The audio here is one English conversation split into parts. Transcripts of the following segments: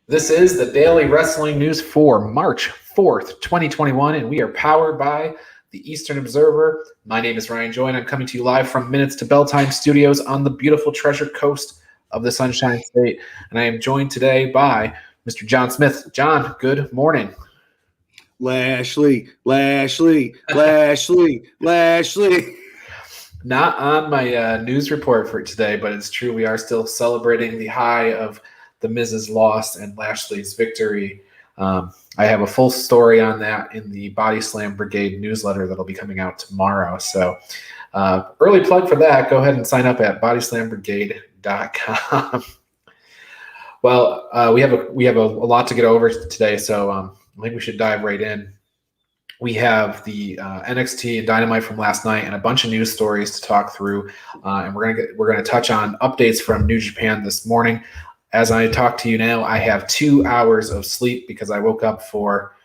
This is the Daily Wrestling News for March 4th, 2021, and we are powered by the Eastern Observer. My name is Ryan Joy, and I'm coming to you live from Minutes to Bell Time Studios on the beautiful Treasure Coast of the Sunshine State. And I am joined today by Mr. John Smith. John, good morning. Lashley. Not on my news report for today, but it's true. We are still celebrating the high of the Miz's loss and Lashley's victory. I have a full story on that in the Body Slam Brigade newsletter that'll be coming out tomorrow. So early plug for that. Go ahead and sign up at bodyslambrigade.com. Well, we have a lot to get over today, so I think we should dive right in. We have the NXT and Dynamite from last night and a bunch of news stories to talk through, and we're gonna touch on updates from New Japan this morning. As I talk to you now, I have 2 hours of sleep because I woke up for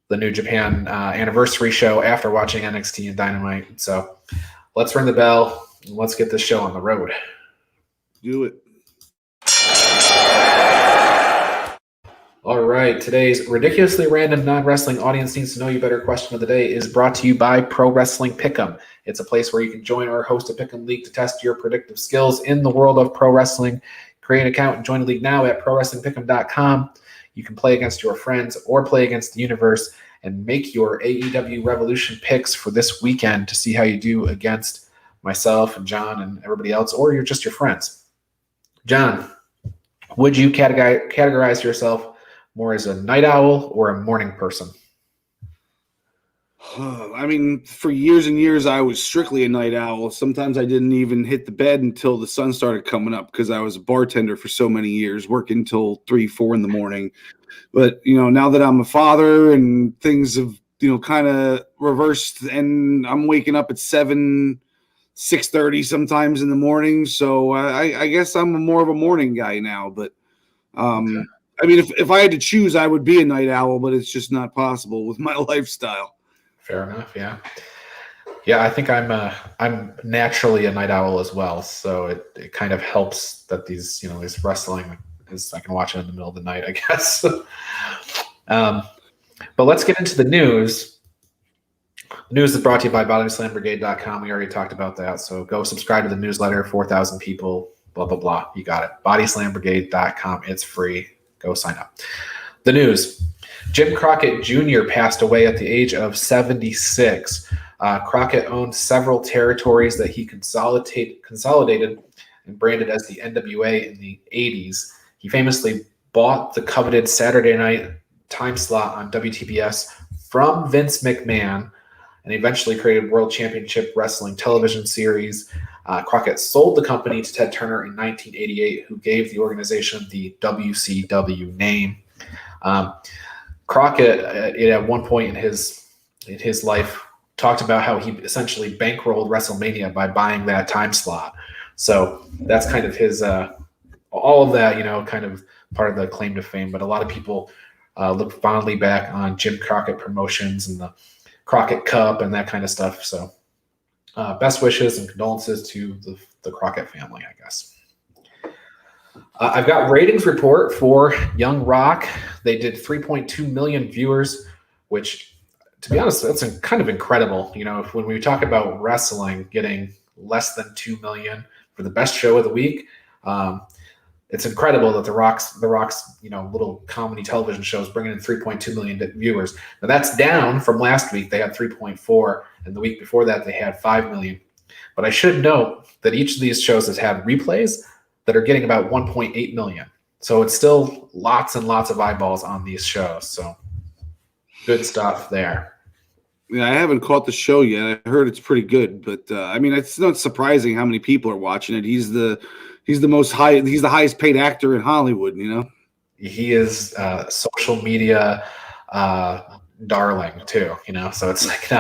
the New Japan anniversary show after watching NXT and Dynamite. So let's ring the bell and let's get this show on the road. Do it. All right, today's ridiculously random non-wrestling audience needs to know you better question of the day is brought to you by Pro Wrestling Pick'em. It's a place where you can join or host a Pick'em league to test your predictive skills in the world of pro wrestling. Create an account and join the league now at ProWrestlingPick'em.com. You can play against your friends or play against the universe and make your AEW Revolution picks for this weekend to see how you do against myself and John and everybody else, or you're just your friends. John, would you categorize yourself more as a night owl or a morning person? I mean, for years and years, I was strictly a night owl. Sometimes I didn't even hit the bed until the sun started coming up because I was a bartender for so many years, working till 3, 4 in the morning. But, now that I'm a father and things have, kind of reversed and I'm waking up at 7, 6:30 sometimes in the morning. So I guess I'm more of a morning guy now. But, okay. I mean, if I had to choose, I would be a night owl, but it's just not possible with my lifestyle. Fair enough. Yeah. I think I'm naturally a night owl as well. So it kind of helps that these wrestling is, I can watch it in the middle of the night, I guess. But let's get into the news. The news is brought to you by bodyslambrigade.com. We already talked about that. So go subscribe to the newsletter, 4,000 people, blah, blah, blah. You got it. Bodyslambrigade.com. It's free. Go sign up. The news. Jim Crocket Jr. passed away at the age of 76. Crocket owned several territories that he consolidated and branded as the NWA in the 80s. He famously bought the coveted Saturday night time slot on WTBS from Vince McMahon and eventually created World Championship Wrestling television series. Crockett sold the company to Ted Turner in 1988, who gave the organization the WCW name. Crockett, at one point in his life, talked about how he essentially bankrolled WrestleMania by buying that time slot. So that's kind of his, all of that, kind of part of the claim to fame. But a lot of people look fondly back on Jim Crockett Promotions and the Crockett Cup and that kind of stuff. So best wishes and condolences to the Crockett family, I guess. I've got ratings report for Young Rock. They did 3.2 million viewers, which, to be honest, that's kind of incredible. When we talk about wrestling getting less than 2 million for the best show of the week, it's incredible that the Rock's little comedy television show is bringing in 3.2 million viewers. Now that's down from last week. They had 3.4, and the week before that they had 5 million. But I should note that each of these shows has had replays that are getting about 1.8 million. So it's still lots and lots of eyeballs on these shows. So good stuff there. Yeah, I haven't caught the show yet. I heard it's pretty good, but it's not surprising how many people are watching it. He's the highest paid actor in Hollywood, He is social media darling too, so it's like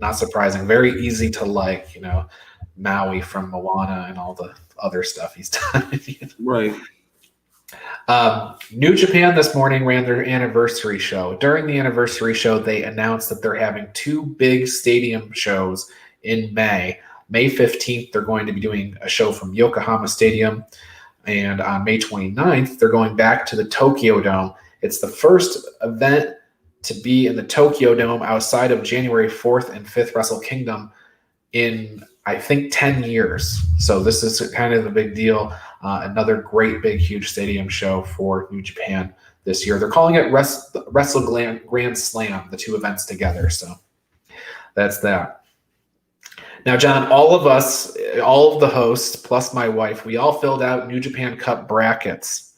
not surprising. Very easy to like, Maui from Moana and all the other stuff he's done. Right. New Japan this morning ran their anniversary show. During the anniversary show, they announced that they're having 2 big stadium shows in May. May 15th, they're going to be doing a show from Yokohama Stadium. And on May 29th, they're going back to the Tokyo Dome. It's the first event to be in the Tokyo Dome outside of January 4th and 5th Wrestle Kingdom in, I think, 10 years. So this is kind of a big deal. Another great, big, huge stadium show for New Japan this year. They're calling it Wrestle Grand Slam, the two events together. So that's that. Now, John, all of us, all of the hosts, plus my wife, we all filled out New Japan Cup brackets.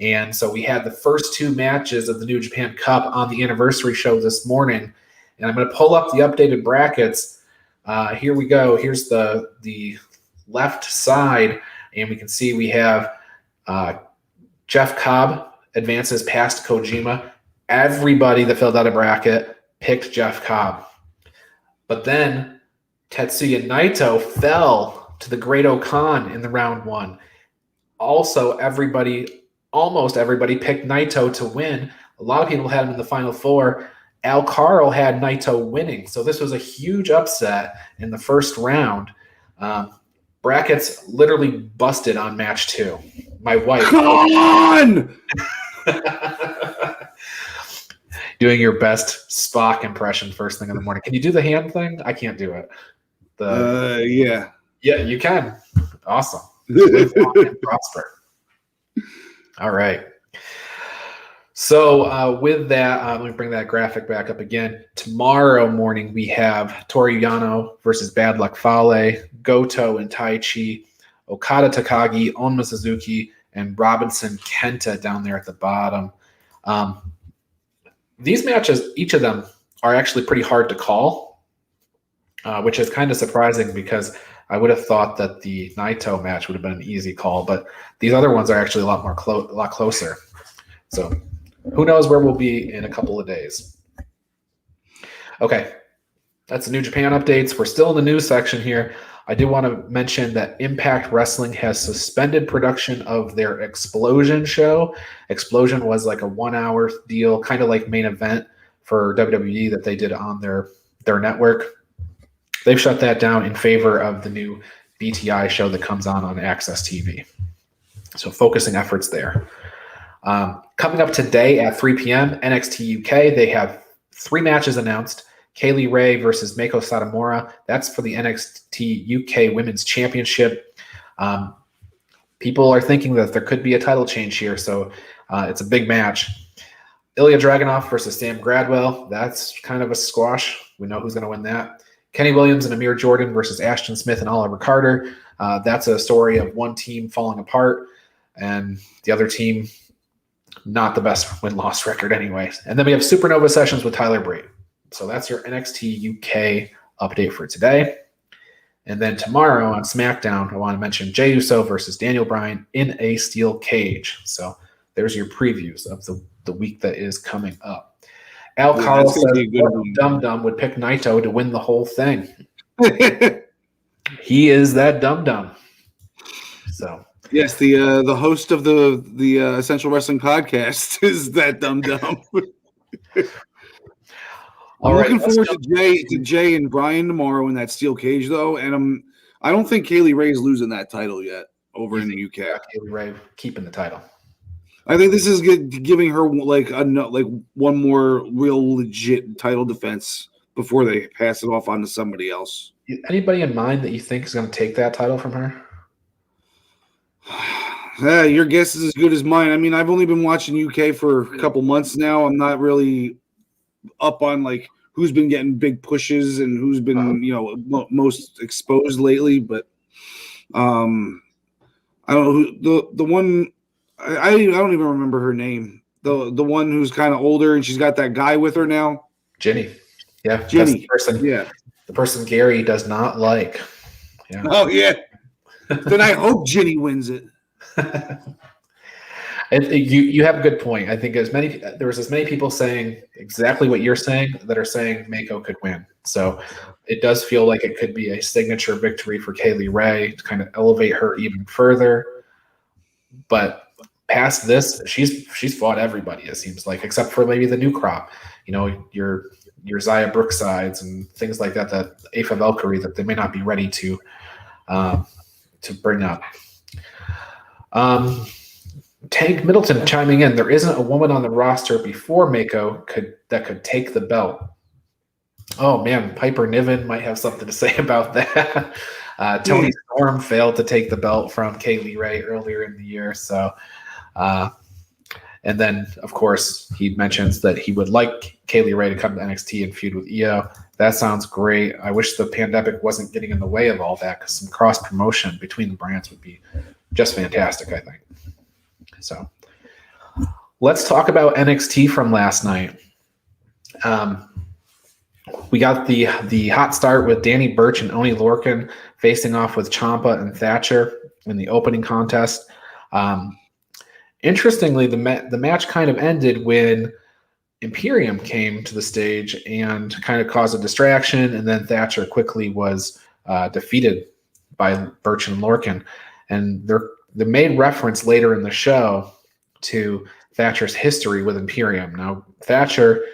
And so we had the first two matches of the New Japan Cup on the anniversary show this morning. And I'm going to pull up the updated brackets. Here we go. Here's the left side. And we can see we have Jeff Cobb advances past Kojima. Everybody that filled out a bracket picked Jeff Cobb. But then Tetsuya Naito fell to the Great Okan in the round one. Also, almost everybody picked Naito to win. A lot of people had him in the Final Four. Al Carl had Naito winning. So this was a huge upset in the first round. Brackets literally busted on match 2. My wife. Come on! Doing your best Spock impression first thing in the morning. Can you do the hand thing? I can't do it. Yeah. Yeah, you can. Awesome. Live long and prosper. All right. So with that, let me bring that graphic back up again. Tomorrow morning, we have Toru Yano versus Bad Luck Fale, Goto and Taichi, Okada Takagi, Onma Suzuki, and Robinson Kenta down there at the bottom. These matches, each of them, are actually pretty hard to call, which is kind of surprising because I would have thought that the Naito match would have been an easy call, but these other ones are actually a lot closer. So who knows where we'll be in a couple of days. Okay, that's the New Japan updates. We're still in the news section here. I do want to mention that Impact Wrestling has suspended production of their Explosion show. Explosion was like a 1-hour deal, kind of like Main Event for WWE that they did on their network. They've shut that down in favor of the new BTI show that comes on Access TV. So focusing efforts there. Coming up today at 3 p.m., NXT UK, they have 3 matches announced. Kaylee Ray versus Meiko Satomura. That's for the NXT UK Women's Championship. People are thinking that there could be a title change here, so it's a big match. Ilya Dragunov versus Sam Gradwell. That's kind of a squash. We know who's going to win that. Kenny Williams and Amir Jordan versus Ashton Smith and Oliver Carter. That's a story of one team falling apart and the other team not the best win-loss record anyway. And then we have Supernova Sessions with Tyler Bate. So that's your NXT UK update for today. And then tomorrow on SmackDown, I want to mention Jey Uso versus Daniel Bryan in a steel cage. So there's your previews of the week that is coming up. Al Carl says Dum Dum would pick Naito to win the whole thing. He is that Dum Dum. So yes, the host of the Essential Wrestling Podcast is that Dum Dum. I'm looking forward to Jay and Brian tomorrow in that steel cage, though, and I don't think Kaylee Ray's losing that title yet over in the UK. Kaylee Ray keeping the title. I think this is giving her like one more real legit title defense before they pass it off onto somebody else. Anybody in mind that you think is going to take that title from her? Your guess is as good as mine. I mean, I've only been watching UK for a couple months now. I'm not really up on like who's been getting big pushes and who's been most exposed lately, but I don't know who the one I don't even remember her name. The one who's kind of older and she's got that guy with her now. Ginny. Yeah, Ginny. The person Gary does not like. Yeah. Oh yeah. Then I hope Ginny wins it. And you have a good point. I think there was as many people saying exactly what you're saying that are saying Meiko could win. So it does feel like it could be a signature victory for Kaylee Ray to kind of elevate her even further. But past this, she's fought everybody, it seems like, except for maybe the new crop. Your Zaya Brooksides and things like that Afa Valkyrie that they may not be ready to bring up. Tank Middleton chiming in. There isn't a woman on the roster before Mako that could take the belt. Oh man, Piper Niven might have something to say about that. Tony Storm failed to take the belt from Kaylee Ray earlier in the year. So, and then of course he mentions that he would like Kaylee Ray to come to NXT and feud with Io. That sounds great. I wish the pandemic wasn't getting in the way of all that, because some cross promotion between the brands would be just fantastic, I think. So let's talk about NXT from last night. We got the hot start with Danny Burch and Oney Lorcan facing off with Ciampa and Thatcher in the opening contest. Interestingly, the match kind of ended when Imperium came to the stage and kind of caused a distraction, and then Thatcher quickly was defeated by Burch and Lorcan. And they made reference later in the show to Thatcher's history with Imperium. Now, Thatcher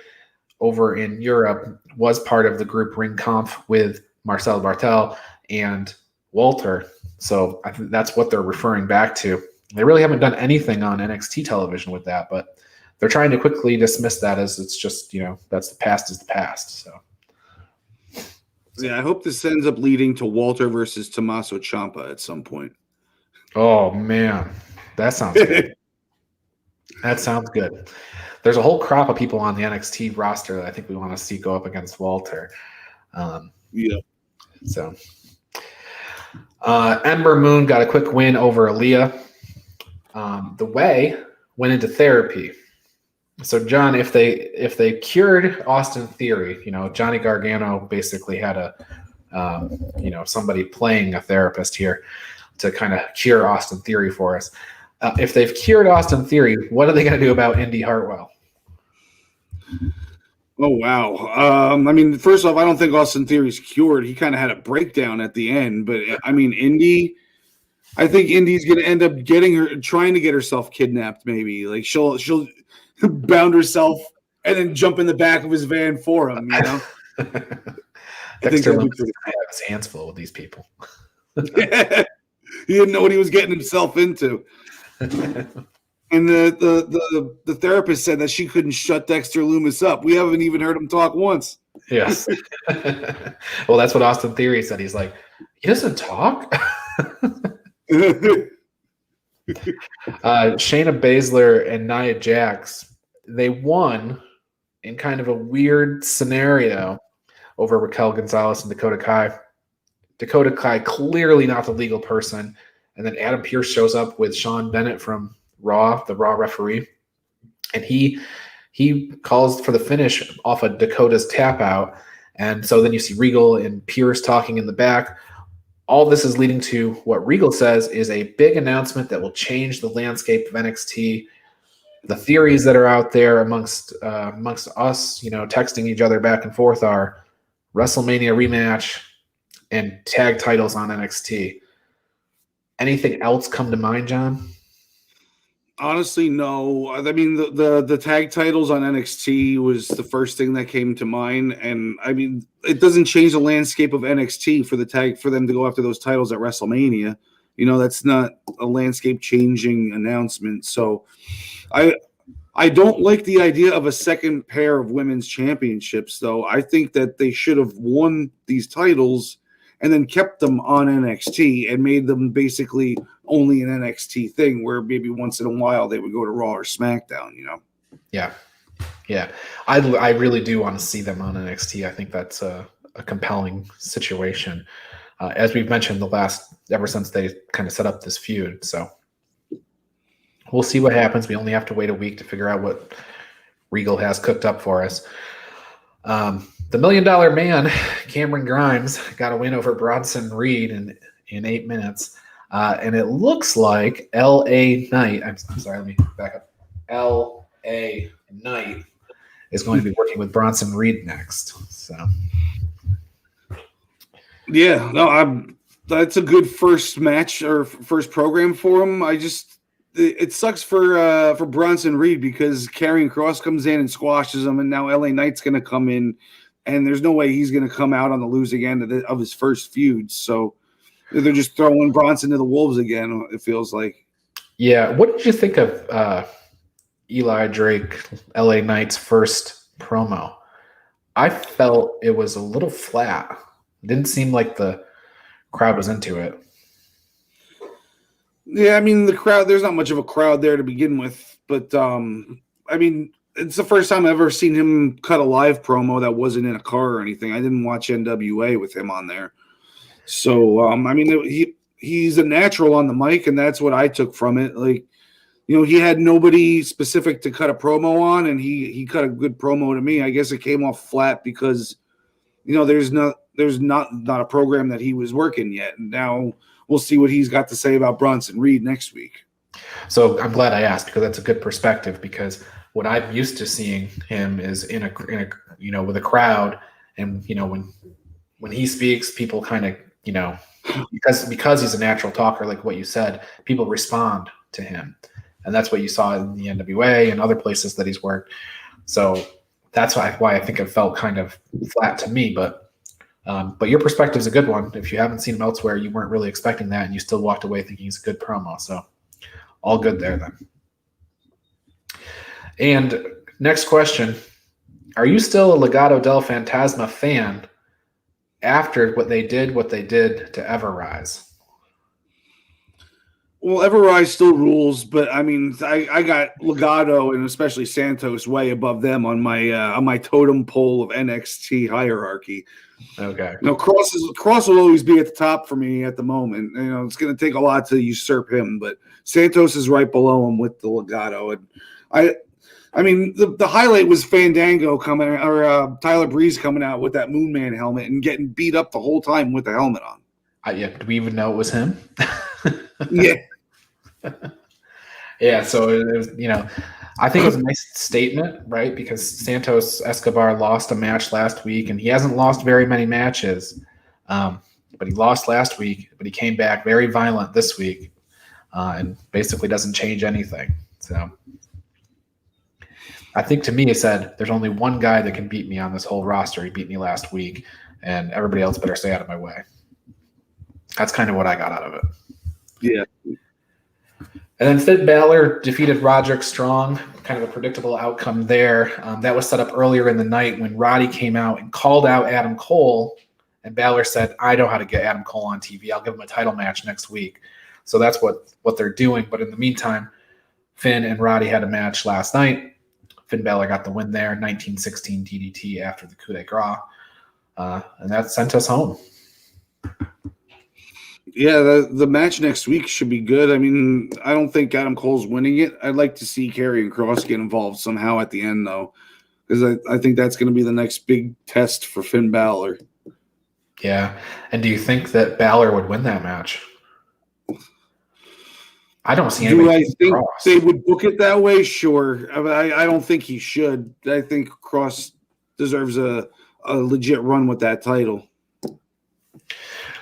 over in Europe was part of the group Ring Kampf with Marcel Bartel and Walter. So I think that's what they're referring back to. They really haven't done anything on NXT television with that, but they're trying to quickly dismiss that as it's just, that's the past is the past. So. Yeah, I hope this ends up leading to Walter versus Tommaso Ciampa at some point. Oh, man. That sounds good. That sounds good. There's a whole crop of people on the NXT roster that I think we want to see go up against Walter. Yeah. So, Ember Moon got a quick win over Aaliyah. The Way went into therapy. So, John, if they cured Austin Theory, Johnny Gargano basically had somebody playing a therapist here to kind of cure Austin Theory for us. If they've cured Austin Theory, what are they going to do about Indy Hartwell? Oh, wow. First off, I don't think Austin Theory's cured. He kind of had a breakdown at the end. But, Indy, I think Indy's going to end up trying to get herself kidnapped maybe. Like, she'll bound herself and then jump in the back of his van for him, Dexter Lumis has his hands full with these people. He didn't know what he was getting himself into. And the therapist said that she couldn't shut Dexter Lumis up. We haven't even heard him talk once. Yes. Well, that's what Austin Theory said. He's like, he doesn't talk. Shayna Baszler and Nia Jax, they won in kind of a weird scenario over Raquel Gonzalez and Dakota Kai. Dakota Kai clearly not the legal person, and then Adam Pearce shows up with Sean Bennett from Raw, the Raw referee, and he calls for the finish off of Dakota's tap out, and so then you see Regal and Pearce talking in the back. All this is leading to what Regal says is a big announcement that will change the landscape of NXT. The theories that are out there amongst us, texting each other back and forth, are WrestleMania rematch and tag titles on NXT. Anything else come to mind, John? Honestly, no. The tag titles on NXT was the first thing that came to mind, and it doesn't change the landscape of NXT for them to go after those titles at WrestleMania. That's not a landscape changing announcement. So, I don't like the idea of a second pair of women's championships, though. I think that they should have won these titles and then kept them on NXT and made them basically only an NXT thing, where maybe once in a while they would go to Raw or SmackDown, Yeah. I really do want to see them on NXT. I think that's a compelling situation. As we've mentioned ever since they kind of set up this feud. So we'll see what happens. We only have to wait a week to figure out what Regal has cooked up for us. The $1 Million Man, Cameron Grimes, got a win over Bronson Reed in 8 minutes. And it looks like L.A. Knight, I'm sorry, let me back up. L.A. Knight is going to be working with Bronson Reed next. So, yeah, no, that's a good first match or first program for him. It sucks for Bronson Reed, because Karrion Kross comes in and squashes him, and now L.A. Knight's going to come in, and there's no way he's going to come out on the losing end of his first feud. So they're just throwing Bronson to the wolves again, it feels like. Yeah. What did you think of Eli Drake, LA Knight's first promo? I felt it was a little flat. It didn't seem like the crowd was into it. Yeah, I mean the crowd. There's not much of a crowd there to begin with, but I mean it's the first time I've ever seen him cut a live promo that wasn't in a car or anything. I didn't watch NWA with him on there, so I mean he's a natural on the mic, and that's what I took from it. Like he had nobody specific to cut a promo on, and he cut a good promo to me. I guess it came off flat because there's not a program that he was working yet, and now we'll see what he's got to say about Bronson Reed next week. So I'm glad I asked because that's a good perspective. Because what I'm used to seeing him is in a with a crowd, and when he speaks, people kind of because he's a natural talker, like what you said, people respond to him, and that's what you saw in the NWA and other places that he's worked. So that's why I think it felt kind of flat to me, but your perspective is a good one. If you haven't seen him elsewhere, you weren't really expecting that, and you still walked away thinking he's a good promo. So all good there then. And next question. Are you still a Legado del Fantasma fan after what they did to Everrise? Well, Everrise still rules, but I mean, I got Legado and especially Santos way above them on my totem pole of NXT hierarchy. Okay. Cross will always be at the top for me at the moment. It's going to take a lot to usurp him, but Santos is right below him with the Legado. And I mean, the highlight was Fandango Tyler Breeze coming out with that Moonman helmet and getting beat up the whole time with the helmet on. Yeah. Do we even know it was him? Yeah. Yeah. So it was, I think it was a nice statement, right? Because Santos Escobar lost a match last week, and he hasn't lost very many matches. But he lost last week, but he came back very violent this week, and basically doesn't change anything. So I think to me, he said, there's only one guy that can beat me on this whole roster. He beat me last week, and everybody else better stay out of my way. That's kind of what I got out of it. Yeah. And then Finn Balor defeated Roderick Strong, kind of a predictable outcome there. That was set up earlier in the night when Roddy came out and called out Adam Cole, and Balor said, I know how to get Adam Cole on TV. I'll give him a title match next week. So that's what they're doing. But in the meantime, Finn and Roddy had a match last night. Finn Balor got the win there, 1916 DDT after the coup de grace. And that sent us home. Yeah, the match next week should be good. I mean, I don't think Adam Cole's winning it. I'd like to see Karrion Kross get involved somehow at the end, though, because I think that's going to be the next big test for Finn Balor. Yeah. And do you think that Balor would win that match? I don't see anybody. Do I think Kross. They would book it that way? Sure. I don't think he should. I think Kross deserves a legit run with that title.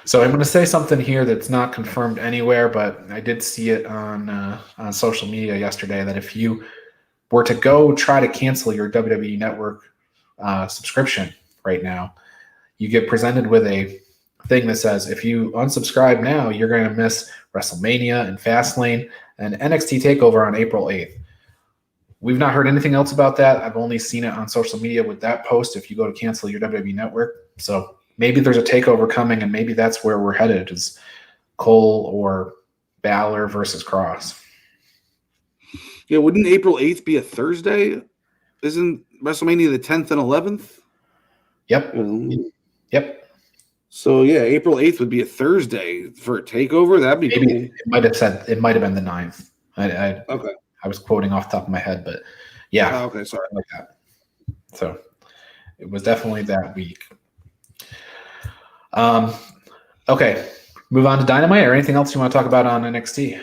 So I'm going to say something here that's not confirmed anywhere, but I did see it on social media yesterday that if you were to go try to cancel your WWE Network subscription right now, you get presented with a thing that says if you unsubscribe now, you're going to miss WrestleMania and Fastlane and NXT TakeOver on April 8th. We've not heard anything else about that. I've only seen it on social media with that post if you go to cancel your WWE Network. So maybe there's a takeover coming, and maybe that's where we're headed, is Cole or Balor versus Kross. Yeah, wouldn't April 8th be a Thursday? Isn't WrestleMania the 10th and 11th? Yep. Yep. So, yeah, April 8th would be a Thursday for a takeover. That'd be maybe cool. It might have been the 9th. Okay. I was quoting off the top of my head, but yeah. Oh, okay, sorry. Like that. So it was definitely that week. Okay, move on to Dynamite or anything else you want to talk about on NXT?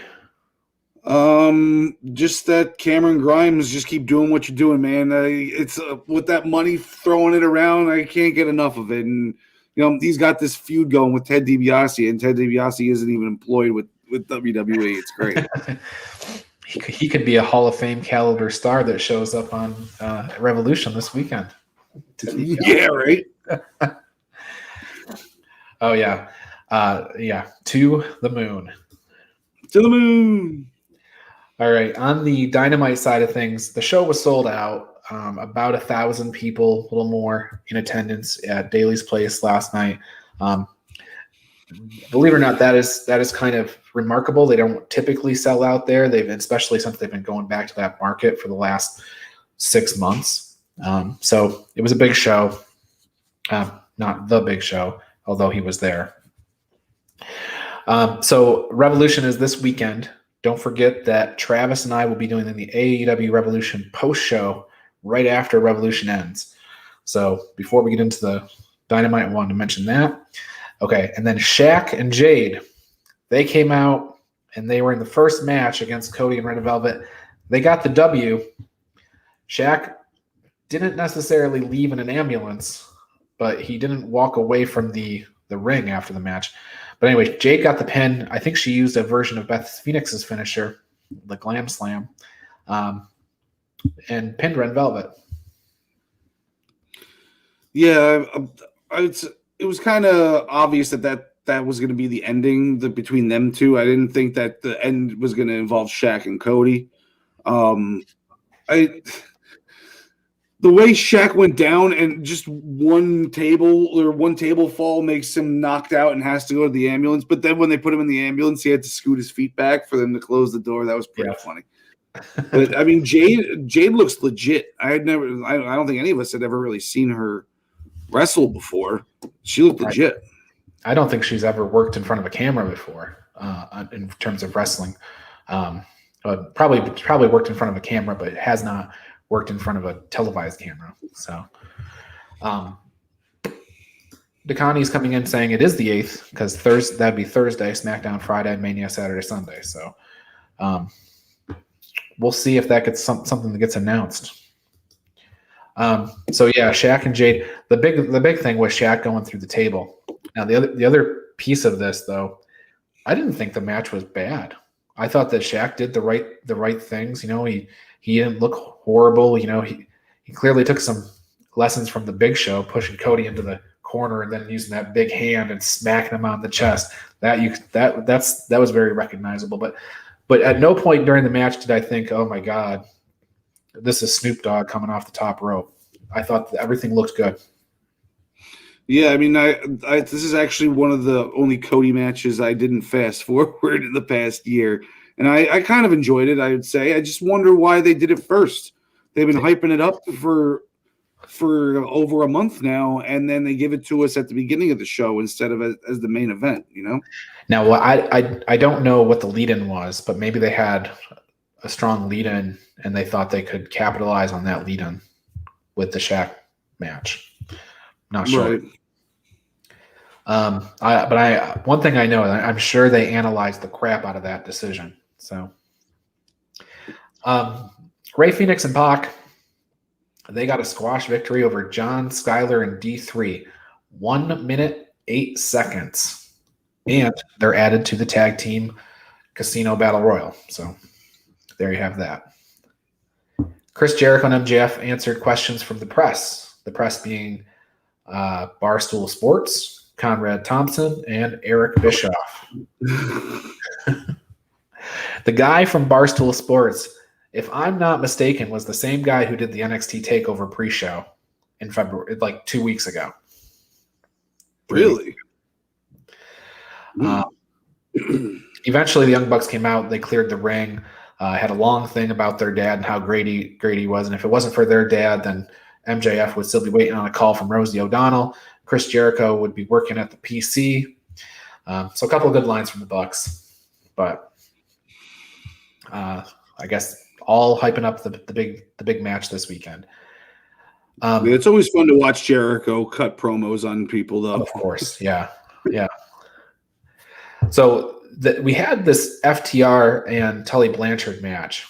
Just that Cameron Grimes, just keep doing what you're doing, man. It's with that money throwing it around, I can't get enough of it. And he's got this feud going with Ted DiBiase, and Ted DiBiase isn't even employed with WWE. It's great. He could be a Hall of Fame caliber star that shows up on Revolution this weekend. Yeah, right. Oh yeah, yeah. To the moon. To the moon. All right. On the Dynamite side of things, the show was sold out. About 1,000 people, a little more, in attendance at Daly's Place last night. Um, believe it or not, that is kind of remarkable. They don't typically sell out there. Especially since they've been going back to that market for the last 6 months. So it was a big show. Not the big show, although he was there. So Revolution is this weekend. Don't forget that Travis and I will be doing the AEW Revolution post show right after Revolution ends. So before we get into the Dynamite, I wanted to mention that. Okay, and then Shaq and Jade, they came out and they were in the first match against Cody and Red Velvet. They got the W. Shaq didn't necessarily leave in an ambulance, but he didn't walk away from the ring after the match. But anyway, Jade got the pin. I think she used a version of Beth Phoenix's finisher, the Glam Slam, and pinned Red Velvet. Yeah, it was kind of obvious that was going to be the ending between them two. I didn't think that the end was going to involve Shaq and Cody. The way Shaq went down and just one table fall makes him knocked out and has to go to the ambulance. But then when they put him in the ambulance, he had to scoot his feet back for them to close the door. That was pretty funny. But I mean, Jade looks legit. I don't think any of us had ever really seen her wrestle before. She looked legit. I don't think she's ever worked in front of a camera before in terms of wrestling. Probably worked in front of a camera, but has not worked in front of a televised camera. So Dakani's coming in saying it is the 8th because that'd be Thursday, SmackDown Friday, Mania Saturday, Sunday. So we'll see if that gets something that gets announced. So yeah, Shaq and Jade. The big thing was Shaq going through the table. Now the other piece of this though, I didn't think the match was bad. I thought that Shaq did the right things. You know, he didn't look horrible. You know, he clearly took some lessons from the Big Show, pushing Cody into the corner and then using that big hand and smacking him on the chest. That was very recognizable. But at no point during the match did I think, oh my God, this is Snoop Dogg coming off the top rope. I thought that everything looked good. Yeah, I mean, this is actually one of the only Cody matches I didn't fast forward in the past year. And I kind of enjoyed it, I would say. I just wonder why they did it first. They've been hyping it up for over a month now, and then they give it to us at the beginning of the show instead of as the main event, you know? Now, I don't know what the lead-in was, but maybe they had a strong lead-in, and they thought they could capitalize on that lead-in with the Shaq match. Not sure. Right. One thing I know, I'm sure they analyzed the crap out of that decision. So, Ray Phoenix and Pac, they got a squash victory over John, Skyler, and D3. 1 minute, 8 seconds. And they're added to the tag team Casino Battle Royal. So, there you have that. Chris Jericho and MJF answered questions from the press. The press being Barstool Sports, Conrad Thompson, and Eric Bischoff. The guy from Barstool Sports, if I'm not mistaken, was the same guy who did the NXT TakeOver pre-show in February, like 2 weeks ago. Really? Eventually, the Young Bucks came out. They cleared the ring. Had a long thing about their dad and how great he was. And if it wasn't for their dad, then MJF would still be waiting on a call from Rosie O'Donnell. Chris Jericho would be working at the PC. So a couple of good lines from the Bucks. But I guess all hyping up the big match this weekend. It's always fun to watch Jericho cut promos on people, though. Of course, yeah. So we had this FTR and Tully Blanchard match,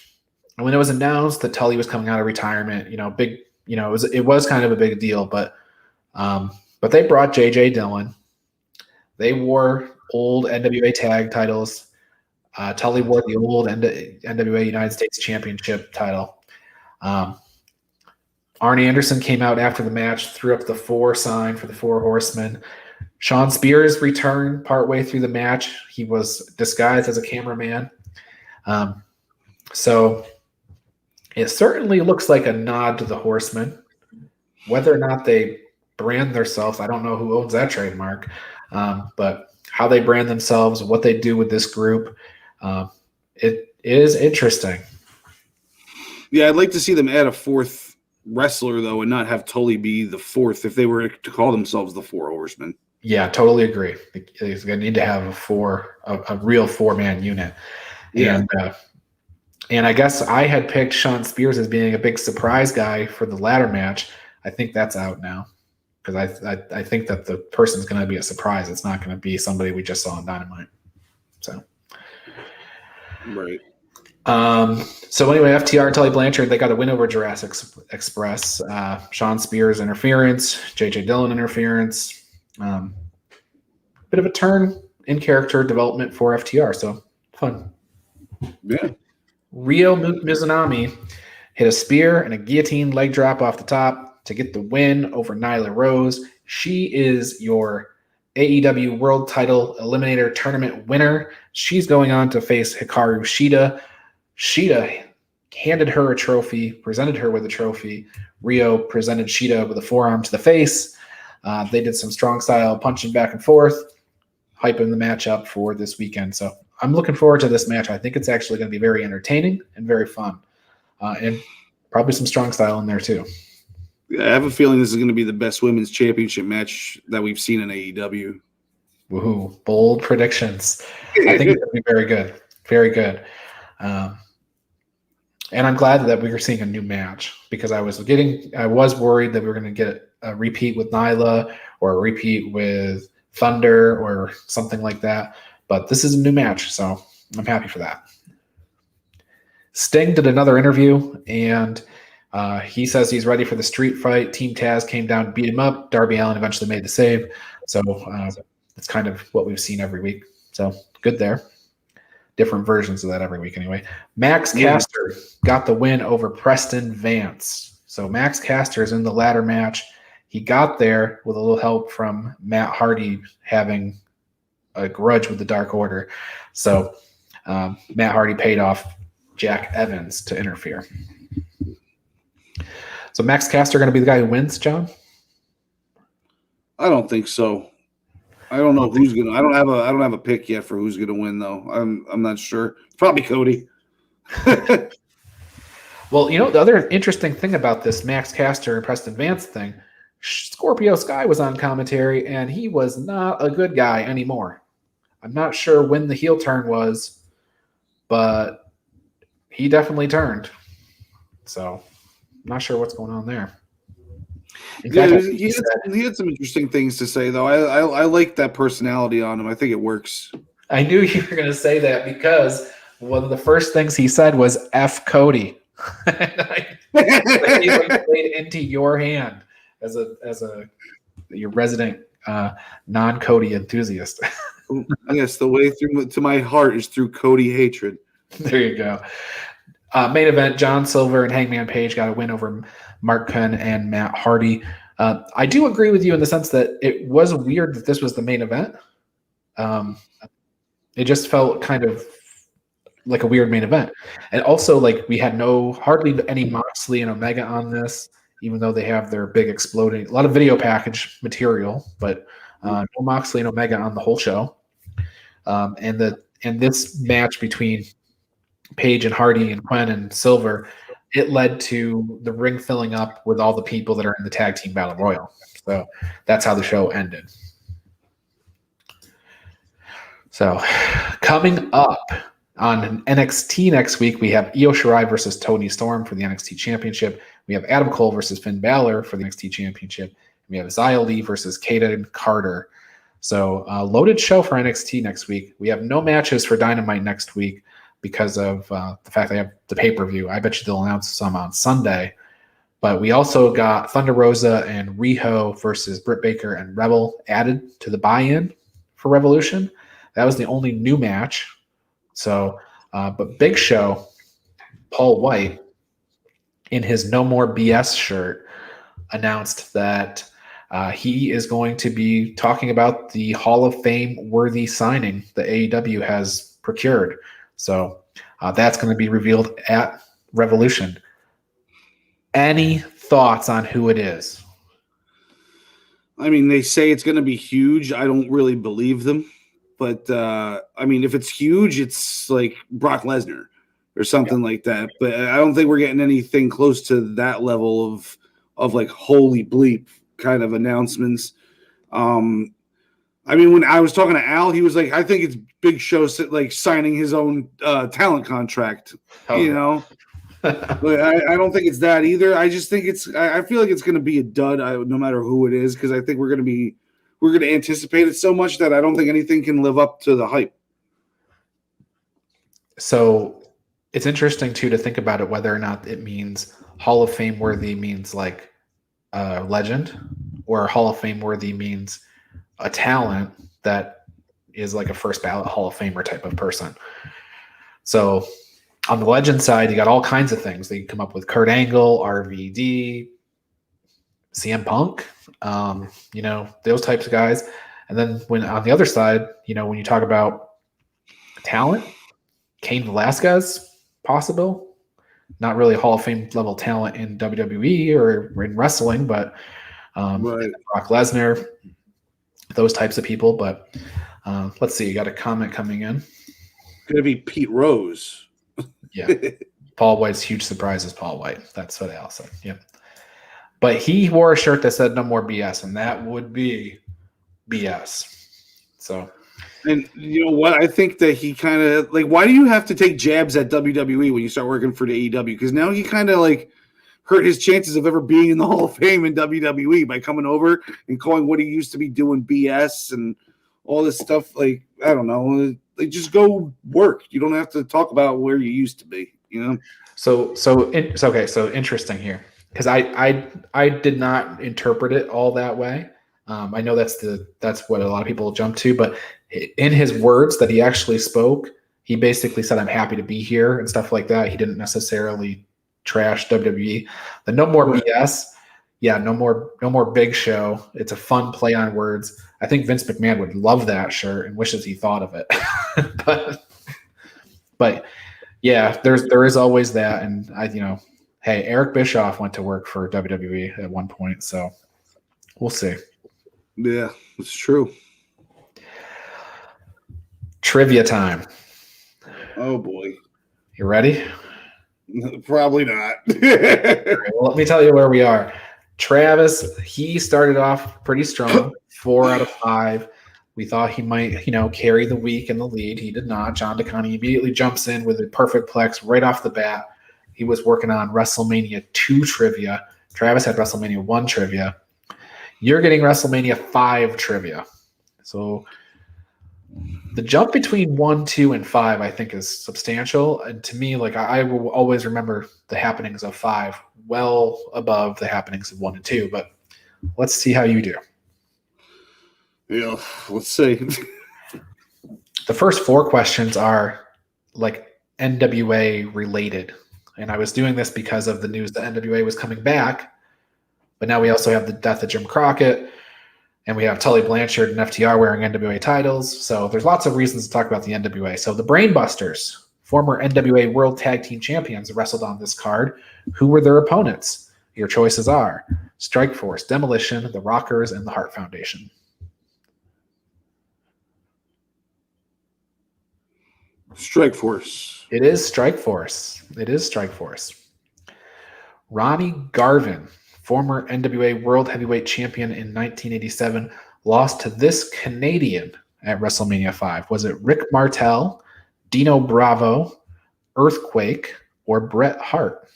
and when it was announced that Tully was coming out of retirement, it was kind of a big deal. But they brought JJ Dillon. They wore old NWA tag titles. Tully wore the old NWA United States Championship title. Arn Anderson came out after the match, threw up the 4 sign for the 4 Horsemen. Sean Spears returned partway through the match. He was disguised as a cameraman. So it certainly looks like a nod to the Horsemen. Whether or not they brand themselves, I don't know who owns that trademark, but how they brand themselves, what they do with this group, it is interesting. Yeah, I'd like to see them add a fourth wrestler, though, and not have Tully be the fourth if they were to call themselves the Four Horsemen. Yeah, totally agree. They're going to need to have a real 4-man unit. Yeah. And I guess I had picked Shawn Spears as being a big surprise guy for the ladder match. I think that's out now because I think that the person's going to be a surprise. It's not going to be somebody we just saw on Dynamite. So, right. So anyway, FTR and Tully Blanchard, they got a win over Jurassic Express. Shawn Spears interference, JJ Dillon interference. Bit of a turn in character development for FTR. So fun. Yeah. Ryo Mizunami hit a spear and a guillotine leg drop off the top to get the win over Nyla Rose. She is your AEW World Title Eliminator Tournament winner. She's going on to face Hikaru Shida. Shida handed her a trophy, presented her with a trophy. Ryo presented Shida with a forearm to the face. They did some strong style punching back and forth, hyping the match up for this weekend. So I'm looking forward to this match. I think it's actually going to be very entertaining and very fun. And probably some strong style in there too. I have a feeling this is going to be the best women's championship match that we've seen in AEW. Woohoo. Bold predictions. I think it's going to be very good. Very good. And I'm glad that we were seeing a new match because I was worried that we were going to get a repeat with Nyla or a repeat with Thunder or something like that. But this is a new match, so I'm happy for that. Sting did another interview, and he says he's ready for the street fight. Team Taz came down to beat him up. Darby Allin eventually made the save. So it's kind of what we've seen every week. So good there. Different versions of that every week anyway. Max Caster got the win over Preston Vance. So Max Caster is in the ladder match. He got there with a little help from Matt Hardy having a grudge with the Dark Order. So Matt Hardy paid off Jack Evans to interfere. So Max Caster going to be the guy who wins, John? I don't think so. I don't know who's gonna. I don't have a pick yet for who's gonna win though. I'm not sure. Probably Cody. Well, the other interesting thing about this Max Caster and Preston Vance thing, Scorpio Sky was on commentary, and he was not a good guy anymore. I'm not sure when the heel turn was, but he definitely turned. So, I'm not sure what's going on there. He had some interesting things to say, though. I like that personality on him. I think it works. I knew you were going to say that because one of the first things he said was F Cody. He played into your hand as your resident non-Cody enthusiast. Yes, the way to my heart is through Cody hatred. There you go. Main event, John Silver and Hangman Page got a win over Mark Penn and Matt Hardy. I do agree with you in the sense that it was weird that this was the main event. It just felt kind of like a weird main event. And also, like, we had hardly any Moxley and Omega on this, even though they have their big exploding, a lot of video package material, but no Moxley and Omega on the whole show. And this match between Page and Hardy and Quinn and Silver, it led to the ring filling up with all the people that are in the tag team battle royal. So that's how the show ended. So coming up on NXT next week, we have Io Shirai versus Toni Storm for the NXT Championship. We have Adam Cole versus Finn Balor for the NXT Championship. We have Xia Li versus Kaden Carter. So loaded show for NXT next week. We have no matches for Dynamite next week because of the fact they have the pay-per-view. I bet you they'll announce some on Sunday. But we also got Thunder Rosa and Riho versus Britt Baker and Rebel added to the buy-in for Revolution. That was the only new match. So, but Big Show, Paul White, in his No More B.S. shirt, announced that he is going to be talking about the Hall of Fame worthy signing that AEW has procured. So That's going to be revealed at Revolution. Any thoughts on who it is? I mean, they say it's going to be huge. I don't really believe them. But, I mean, if it's huge, it's like Brock Lesnar or something like that. But I don't think we're getting anything close to that level of like holy bleep kind of announcements. I mean, when I was talking to Al, he was like, I think it's Big Show like signing his own talent contract, you know? But I don't think it's that either. I just think I feel like it's going to be a dud no matter who it is, because I think we're going to anticipate it so much that I don't think anything can live up to the hype. So it's interesting too to think about it, whether or not it means Hall of Fame worthy means like legend, or Hall of Fame worthy means a talent that is like a first ballot Hall of Famer type of person. So on the legend side, you got all kinds of things. They can come up with Kurt Angle, RVD, CM Punk, those types of guys. And then when on the other side, when you talk about talent, Cain Velasquez, possible. Not really Hall of Fame level talent in WWE or in wrestling, but Right. Brock Lesnar, those types of people. But let's see, you got a comment coming in. Going to be Pete Rose. Yeah. Paul White's huge surprise is Paul White. That's what Al said. Yeah. But he wore a shirt that said no more BS, and that would be BS. So. And you know what? I think that he kind of like, why do you have to take jabs at WWE when you start working for the AEW? Because now he kind of like hurt his chances of ever being in the Hall of Fame in WWE by coming over and calling what he used to be doing BS and all this stuff. Like, I don't know. Like, just go work. You don't have to talk about where you used to be, So interesting here, because I did not interpret it all that way. I know that's what a lot of people jump to, but in his words that he actually spoke, he basically said, "I'm happy to be here" and stuff like that. He didn't necessarily trash WWE. The no more BS. Yeah, no more Big Show. It's a fun play on words. I think Vince McMahon would love that shirt and wishes he thought of it. but yeah, there is always that. And hey, Eric Bischoff went to work for WWE at one point, so we'll see. Yeah, it's true. Trivia time. Oh boy. You ready? Probably not. Right, well, let me tell you where we are. Travis, he started off pretty strong, 4 out of 5. We thought he might, carry the week in the lead. He did not. John DeConnie immediately jumps in with a perfect plex right off the bat. He was working on WrestleMania 2 trivia. Travis had WrestleMania 1 trivia. You're getting WrestleMania 5 trivia. So the jump between 1, 2, and 5, I think, is substantial. And to me, like, I will always remember the happenings of 5 well above the happenings of 1 and 2. But let's see how you do. Yeah, let's see. The first 4 questions are like NWA related. And I was doing this because of the news that NWA was coming back. But now we also have the death of Jim Crocket. And we have Tully Blanchard and FTR wearing NWA titles. So there's lots of reasons to talk about the NWA. So the Brainbusters, former NWA World Tag Team Champions, wrestled on this card. Who were their opponents? Your choices are Strikeforce, Demolition, the Rockers, and the Hart Foundation. Strikeforce. It is Strikeforce. Ronnie Garvin, former NWA World Heavyweight Champion in 1987, lost to this Canadian at WrestleMania 5. Was it Rick Martel, Dino Bravo, Earthquake, or Bret Hart?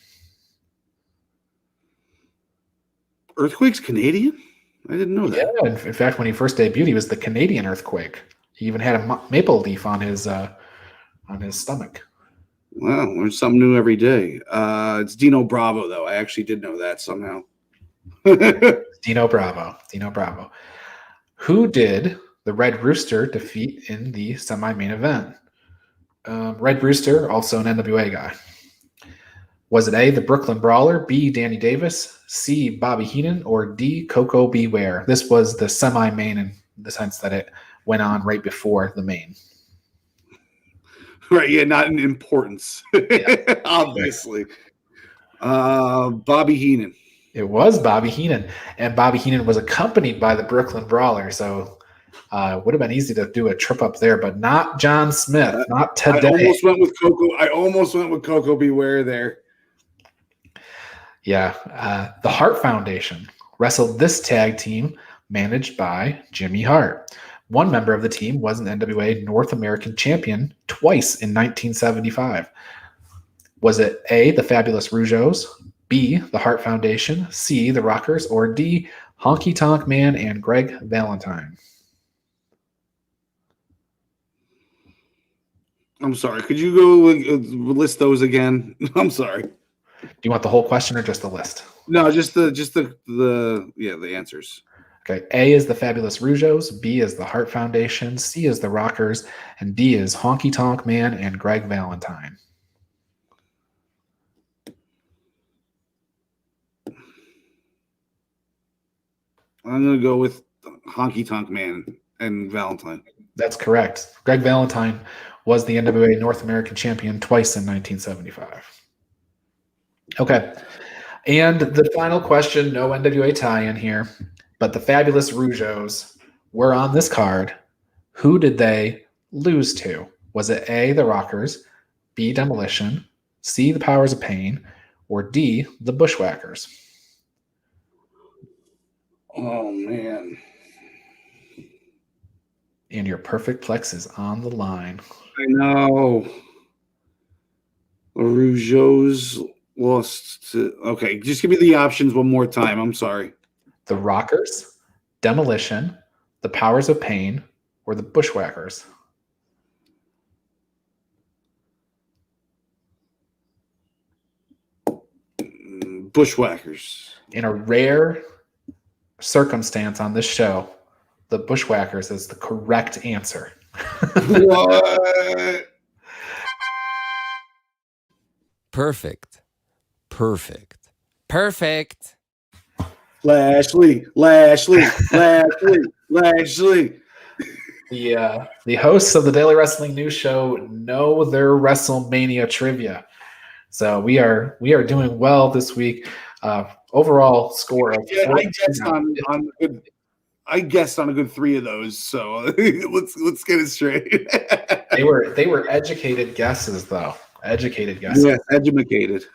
Earthquake's Canadian? I didn't know that. Yeah, in fact, when he first debuted, he was the Canadian Earthquake. He even had a maple leaf on his stomach. Wow, learn something new every day. It's Dino Bravo, though. I actually did know that somehow. Dino Bravo. Who did the Red Rooster defeat in the semi-main event? Red Rooster, also an NWA guy. Was it A, the Brooklyn Brawler, B, Danny Davis, C, Bobby Heenan, or D, Coco Beware? This was the semi-main in the sense that it went on right before the main. Right, yeah, not in importance, obviously. Bobby Heenan. It was Bobby Heenan, and Bobby Heenan was accompanied by the Brooklyn Brawler, so it would have been easy to do a trip up there, but not John Smith, not today. I almost went with Coco Beware there. Yeah, the Hart Foundation wrestled this tag team managed by Jimmy Hart. One member of the team was an NWA North American champion twice in 1975. Was it A, the Fabulous Rougeaus, B, the Hart Foundation, C, the Rockers, or D, Honky Tonk Man and Greg Valentine? I'm sorry. Could you go list those again? I'm sorry. Do you want the whole question or just the list? No, just the answers. Okay. A is the Fabulous Rougeaus, B is the Hart Foundation, C is the Rockers, and D is Honky Tonk Man and Greg Valentine. I'm going to go with Honky Tonk Man and Valentine. That's correct. Greg Valentine was the NWA North American champion twice in 1975. Okay. And the final question, no NWA tie-in here, but the Fabulous Rougeaus were on this card. Who did they lose to? Was it A, the Rockers, B, Demolition, C, the Powers of Pain, or D, the Bushwhackers? Oh, man. And your perfect plex is on the line. I know. The Rougeaus lost to... Okay, just give me the options one more time. I'm sorry. The Rockers, Demolition, the Powers of Pain, or the Bushwhackers? Bushwhackers. In a rare circumstance on this show, the Bushwhackers is the correct answer. What? Perfect. Lashley. The hosts of the Daily Wrestling News Show know their WrestleMania trivia. So we are doing well this week. Overall score of I guessed on a good 3 of those, so let's get it straight. They were educated guesses, though. Educated guesses. Yes, educated.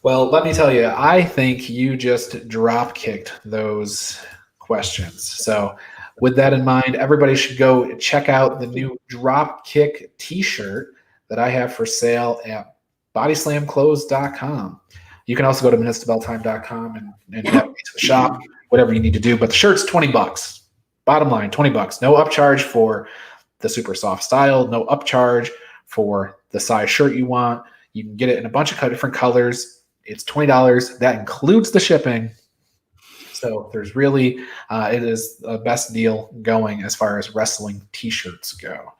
Well, let me tell you, I think you just drop kicked those questions. So with that in mind, everybody should go check out the new drop kick t-shirt that I have for sale at bodyslamclothes.com. You can also go to minutestobelltime.com and navigate to the shop, whatever you need to do. But the shirt's $20. Bottom line, $20. No upcharge for the super soft style, no upcharge for the size shirt you want. You can get it in a bunch of different colors. It's $20. That includes the shipping. So there's really, it is the best deal going as far as wrestling t-shirts go.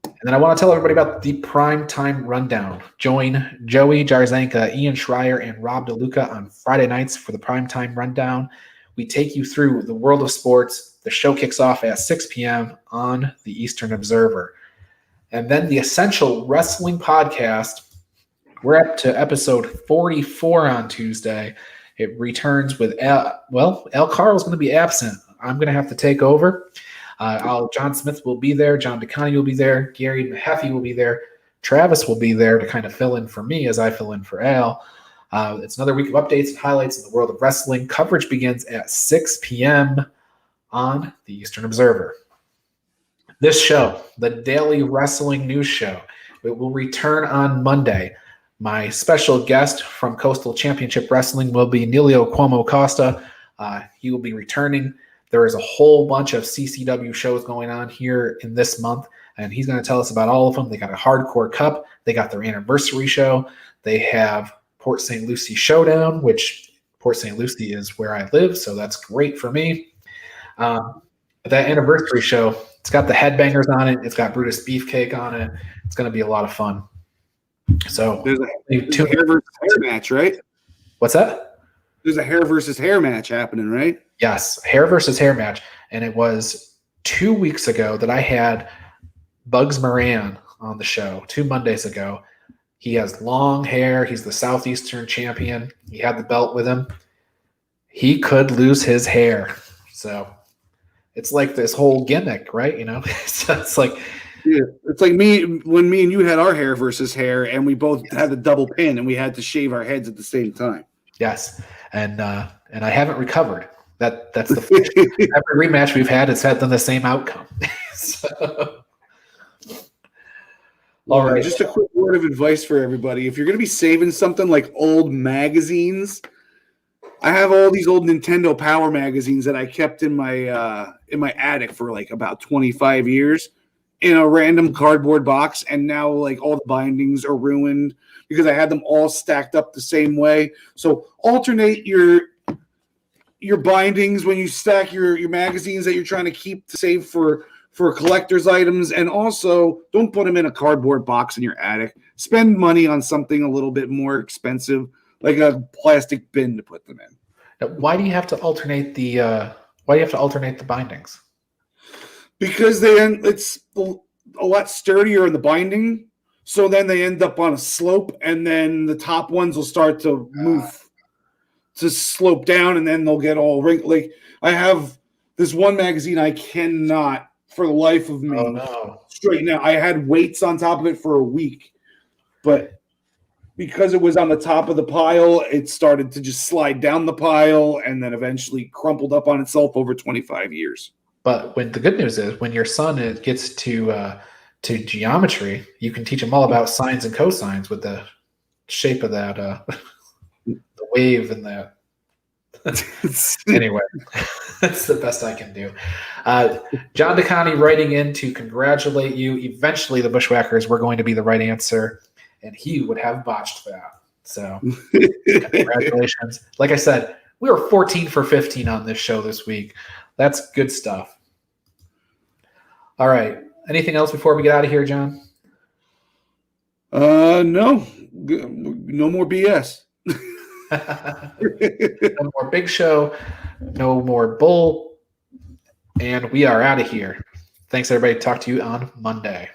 And then I want to tell everybody about the Prime Time Rundown. Join Joey Jarzanka, Ian Schreier, and Rob DeLuca on Friday nights for the Prime Time Rundown. We take you through the world of sports. The show kicks off at 6 p.m. on the Eastern Observer. And then the Essential Wrestling Podcast, we're up to episode 44 on Tuesday. It returns with Al Carl's going to be absent. I'm going to have to take over. John Smith will be there. John DeConnie will be there. Gary Mahaffey will be there. Travis will be there to kind of fill in for me as I fill in for Al. It's another week of updates and highlights in the world of wrestling. Coverage begins at 6 p.m. on the Eastern Observer. This show, the Daily Wrestling News Show, it will return on Monday. My special guest from Coastal Championship Wrestling will be Nilio Cuomo Costa. He will be returning. There is a whole bunch of CCW shows going on here in this month, and he's going to tell us about all of them. They got a Hardcore Cup. They got their anniversary show. They have Port St. Lucie Showdown, which Port St. Lucie is where I live, so that's great for me. That anniversary show, it's got the Headbangers on it. It's got Brutus Beefcake on it. It's going to be a lot of fun. So there's a hair versus hair match, right? What's that? There's a hair versus hair match happening, right? Yes, hair versus hair match. And it was 2 weeks ago that I had Bugs Moran on the show 2 Mondays ago. He has long hair. He's the Southeastern champion. He had the belt with him. He could lose his hair. So it's like this whole gimmick, right? So it's like, yeah, it's like when me and you had our hair versus hair, and we both had the double pin, and we had to shave our heads at the same time. yes, and I haven't recovered. That's the every rematch we've had has had the same outcome. So, all right, just a quick word of advice for everybody: if you're going to be saving something like old magazines, I have all these old Nintendo Power magazines that I kept in my attic for like about 25 years in a random cardboard box, and now like all the bindings are ruined because I had them all stacked up the same way. So alternate your bindings when you stack your magazines that you're trying to keep to save for collector's items, and also don't put them in a cardboard box in your attic. Spend money on something a little bit more expensive, like a plastic bin to put them in. now, why do you have to alternate the bindings? Because it's a lot sturdier in the binding, so then they end up on a slope, and then the top ones will start to move to slope down, and then they'll get all wrinkled. Like I have this one magazine I cannot, for the life of me, straighten out. I had weights on top of it for a week, but because it was on the top of the pile, it started to just slide down the pile, and then eventually crumpled up on itself over 25 years. But the good news is, when your son gets to geometry, you can teach him all about sines and cosines with the shape of that the wave and that. Anyway, that's the best I can do. John DeConnie writing in to congratulate you. Eventually, the Bushwhackers were going to be the right answer, and he would have botched that. So, congratulations. Like I said, we were 14 for 15 on this show this week. That's good stuff. All right. Anything else before we get out of here, John? No. No more BS. No more Big Show. No more Bull. And we are out of here. Thanks, everybody. Talk to you on Monday.